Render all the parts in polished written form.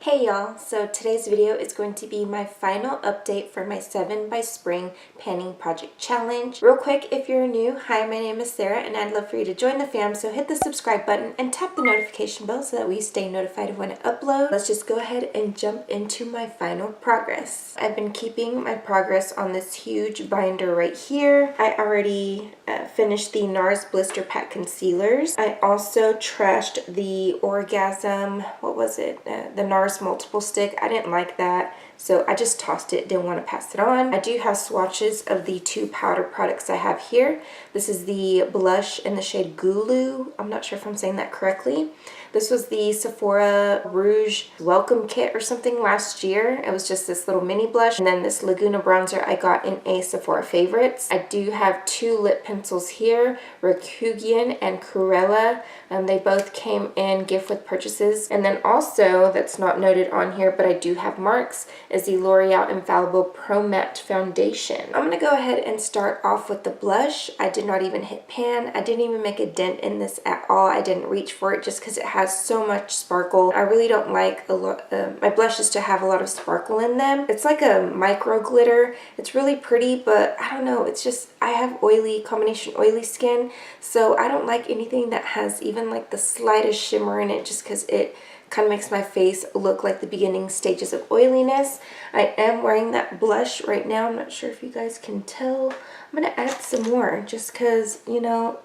Hey y'all, so today's video is going to be my final update for my 7 by Spring Panning Project Challenge. Real quick, if you're new, hi, my name is Sarah and I'd love for you to join the fam, so hit the subscribe button and tap the notification bell so that we stay notified of when I upload. Let's just go ahead and jump into my final progress. I've been keeping my progress on this huge binder right here. I already finished the NARS Blister Pack Concealers. I also trashed the Orgasm, what was it? The NARS Multiple Stick. I didn't like that, so I just tossed it, didn't want to pass it on. I do have swatches of the 2 powder products I have here. This is the blush in the shade Gulu. I'm not sure if I'm saying that correctly. This was the Sephora Rouge Welcome Kit or something last year. It was just this little mini blush. And then this Laguna bronzer I got in a Sephora Favorites. I do have 2 lip pencils here, Rakugian and Cruella. They both came in gift with purchases. And then also, that's not noted on here, but I do have marks, is the L'Oreal Infallible Pro Matte Foundation. I'm going to go ahead and start off with the blush. I did not even hit pan. I didn't even make a dent in this at all. I didn't reach for it just because it has so much sparkle. I really don't like a lot my blushes to have a lot of sparkle in them. It's like a micro glitter. It's really pretty, but I don't know, it's just, I have combination oily skin, so I don't like anything that has even like the slightest shimmer in it, just because it kind of makes my face look like the beginning stages of oiliness. I am wearing that blush right now. I'm not sure if you guys can tell. I'm going to add some more just because, you know,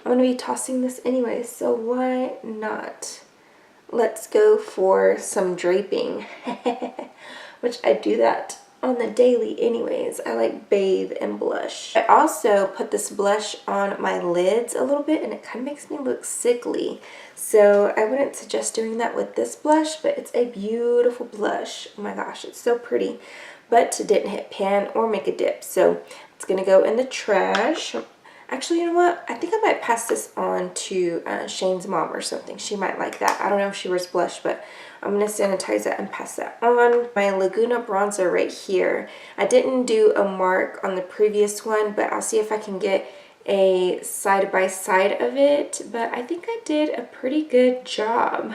I'm going to be tossing this anyway, so why not? Let's go for some draping, which I do that on the daily anyways. I like bathe and blush. I also put this blush on my lids a little bit and it kind of makes me look sickly. So I wouldn't suggest doing that with this blush, but it's a beautiful blush. Oh my gosh, it's so pretty. But it didn't hit pan or make a dip, so it's gonna go in the trash. Actually, you know what? I think I might pass this on to Shane's mom or something. She might like that. I don't know if she wears blush, but I'm going to sanitize that and pass that on. My Laguna bronzer right here. I didn't do a mark on the previous one, but I'll see if I can get a side-by-side of it, but I think I did a pretty good job.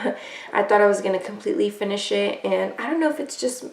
I thought I was going to completely finish it, and I don't know if it's just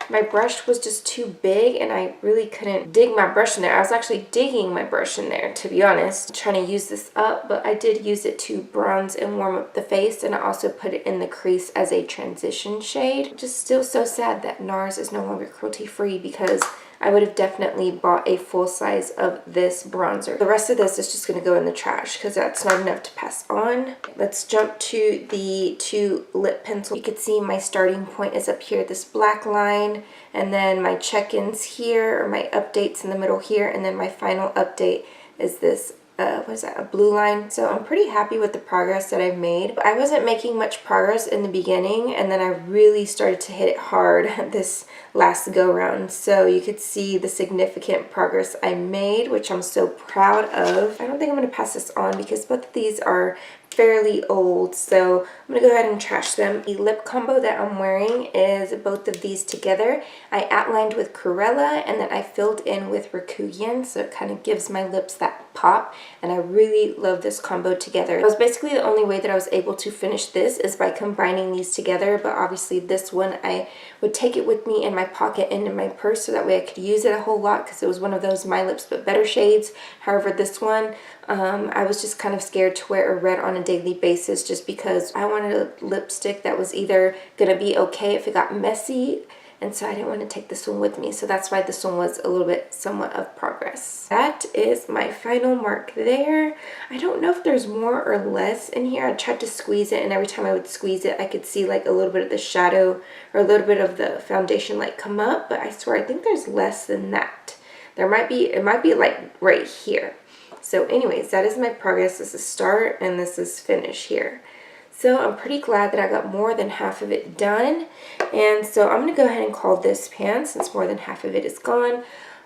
my brush was just too big and I really couldn't dig my brush in there. I was actually digging my brush in there, to be honest, trying to use this up, but I did use it to bronze and warm up the face, and I also put it in the crease as a transition shade. Just still so sad that NARS is no longer cruelty free, because I would have definitely bought a full size of this bronzer. The rest of this is just going to go in the trash because that's not enough to pass on. Let's jump to the 2 lip pencils. You can see my starting point is up here, this black line, and then my check-ins here, or my updates in the middle here, and then my final update is this what is that, a blue line. So I'm pretty happy with the progress that I've made. I wasn't making much progress in the beginning, and then I really started to hit it hard this last go round. So you could see the significant progress I made, which I'm so proud of. I don't think I'm going to pass this on because both of these are fairly old, so I'm gonna go ahead and trash them. The lip combo that I'm wearing is both of these together. I outlined with Cruella and then I filled in with Rakugian, so it kind of gives my lips that pop, and I really love this combo together. It was basically the only way that I was able to finish this is by combining these together, but obviously this one I would take it with me in my pocket and in my purse so that way I could use it a whole lot, because it was one of those My Lips But Better shades. However, this one I was just kind of scared to wear a red on a daily basis, just because I wanted a lipstick that was either gonna be okay if it got messy, and so I didn't want to take this one with me, so that's why this one was a little bit somewhat of progress. That is my final mark there. I don't know if there's more or less in here. I tried to squeeze it, and every time I would squeeze it I could see like a little bit of the shadow or a little bit of the foundation like come up, but I swear I think there's less than that. There might be, it might be like right here. So anyways, that is my progress. This is start and this is finish here. So I'm pretty glad that I got more than half of it done. And so I'm going to go ahead and call this pan since more than half of it is gone.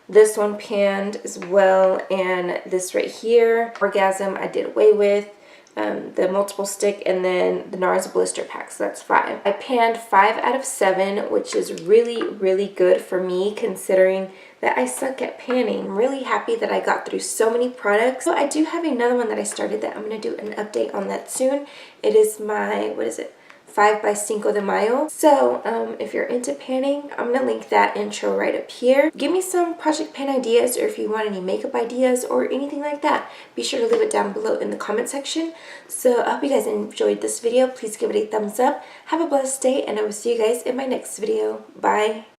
This one panned as well, and this right here, Orgasm, I did away with. The multiple stick, and then the NARS blister pack, so that's 5. I panned 5 out of 7, which is really good for me considering that I suck at panning. I'm really happy that I got through so many products. So I do have another one that I started that I'm going to do an update on that soon. It is my, what is it? 5 by Cinco de Mayo. So if you're into panning, I'm gonna link that intro right up here. Give me some project pan ideas, or if you want any makeup ideas or anything like that, be sure to leave it down below in the comment section. So I hope you guys enjoyed this video. Please give it a thumbs up. Have a blessed day, and I will see you guys in my next video. Bye.